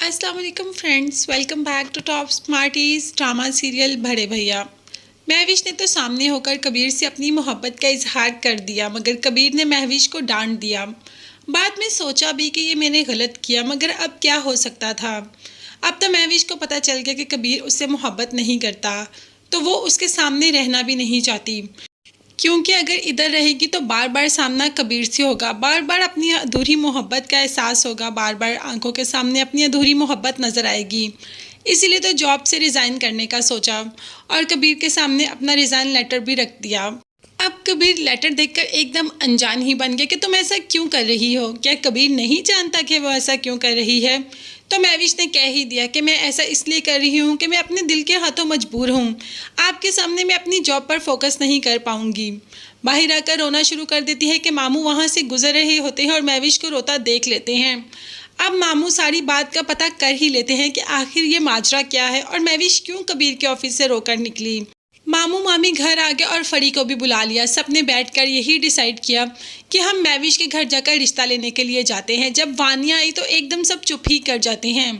अस्सलाम वालेकुम friends, welcome back to top smarties drama serial बड़े भैया। महविश ने तो सामने होकर कबीर से अपनी मोहब्बत का इजहार कर दिया, मगर कबीर ने महविश को डांट दिया। बाद में सोचा भी कि ये मैंने गलत किया, मगर अब क्या हो सकता था। अब तो महविश को पता चल गया कि कबीर उससे मोहब्बत नहीं करता, तो वो उसके सामने रहना भी नहीं चाहती, क्योंकि अगर इधर रहेगी तो बार बार सामना कबीर से होगा, बार बार अपनी अधूरी मोहब्बत का एहसास होगा, बार बार आंखों के सामने अपनी अधूरी मोहब्बत नज़र आएगी। इसीलिए तो जॉब से रिज़ाइन करने का सोचा और कबीर के सामने अपना रिज़ाइन लेटर भी रख दिया। अब कबीर लेटर देखकर एकदम अनजान ही बन गया कि तुम ऐसा क्यों कर रही हो। क्या कबीर नहीं जानता कि वो ऐसा क्यों कर रही है? तो महविश ने कह ही दिया कि मैं ऐसा इसलिए कर रही हूँ कि मैं अपने दिल के हाथों मजबूर हूँ। आपके सामने मैं अपनी जॉब पर फोकस नहीं कर पाऊँगी। बाहर आकर रोना शुरू कर देती है कि मामू वहाँ से गुजर रहे होते हैं और महविश को रोता देख लेते हैं। अब मामू सारी बात का पता कर ही लेते हैं कि आखिर ये माजरा क्या है और महविश क्यों कबीर के ऑफिस से रोकर निकली। मामू मामी घर आ गए और फरी को भी बुला लिया। सबने बैठकर यही डिसाइड किया कि हम महविश के घर जाकर रिश्ता लेने के लिए जाते हैं। जब वानिया आई तो एकदम सब चुप ही कर जाते हैं।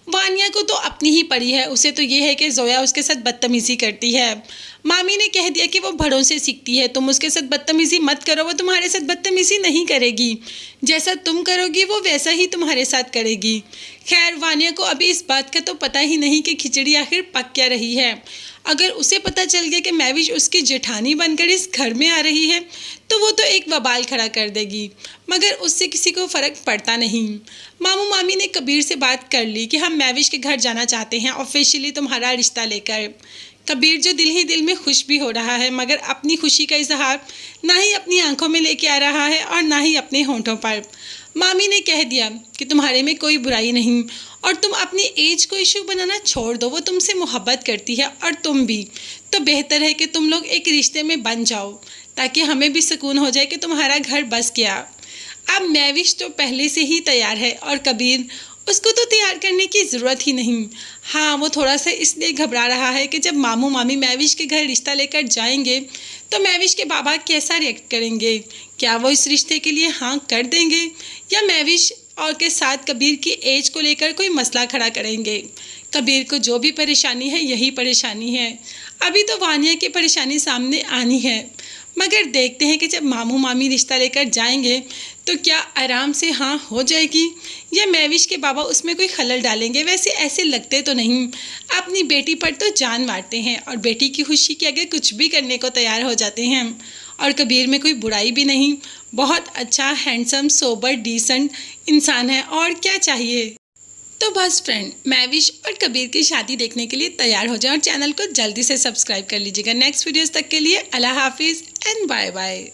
वानिया को तो अपनी ही पड़ी है, उसे तो ये है कि जोया उसके साथ बदतमीज़ी करती है। मामी ने कह दिया कि वो बड़ों से सीखती है, तुम उसके साथ बदतमीज़ी मत करो, वो तुम्हारे साथ बदतमीज़ी नहीं करेगी। जैसा तुम करोगी वो वैसा ही तुम्हारे साथ करेगी। खैर, वानिया को अभी इस बात का तो पता ही नहीं कि खिचड़ी आखिर पक क्या रही है। अगर उसे पता चल गया कि महविश उसकी जेठानी बनकर इस घर में आ रही है तो वो तो एक बवाल खड़ा कर देगी, मगर उससे किसी को फ़र्क पड़ता नहीं। मामू मामी ने कबीर से बात कर ली कि हम महविश के घर जाना चाहते हैं ऑफिशियली तुम्हारा रिश्ता लेकर। कबीर जो दिल ही दिल में खुश भी हो रहा है, मगर अपनी खुशी का इजहार ना ही अपनी आंखों में लेके आ रहा है और ना ही अपने होंठों पर। मामी ने कह दिया कि तुम्हारे में कोई बुराई नहीं और तुम अपनी एज को इशू बनाना छोड़ दो, वो तुमसे मोहब्बत करती है और तुम भी, तो बेहतर है कि तुम लोग एक रिश्ते में बन जाओ ताकि हमें भी सुकून हो जाए कि तुम्हारा घर बस गया। अब महविश तो पहले से ही तैयार है और कबीर उसको तो तैयार करने की ज़रूरत ही नहीं। हाँ, वो थोड़ा सा इसलिए घबरा रहा है कि जब मामू मामी महविश के घर रिश्ता लेकर जाएंगे तो महविश के बाबा कैसा रिएक्ट करेंगे। क्या वो इस रिश्ते के लिए हाँ कर देंगे या महविश और के साथ कबीर की एज को लेकर कोई मसला खड़ा करेंगे। कबीर को जो भी परेशानी है यही परेशानी है। अभी तो वानिया की परेशानी सामने आनी है, मगर देखते हैं कि जब मामू मामी रिश्ता लेकर जाएंगे तो क्या आराम से हाँ हो जाएगी या महविश के बाबा उसमें कोई खलल डालेंगे। वैसे ऐसे लगते तो नहीं, अपनी बेटी पर तो जान मारते हैं और बेटी की खुशी के आगे कुछ भी करने को तैयार हो जाते हैं। और कबीर में कोई बुराई भी नहीं, बहुत अच्छा हैंडसम सोबर डिसेंट इंसान है, और क्या चाहिए। तो बस फ्रेंड, महविश और कबीर की शादी देखने के लिए तैयार हो जाए और चैनल को जल्दी से सब्सक्राइब कर लीजिएगा। नेक्स्ट वीडियोस तक के लिए अल्लाह हाफिज़ एंड बाय बाय।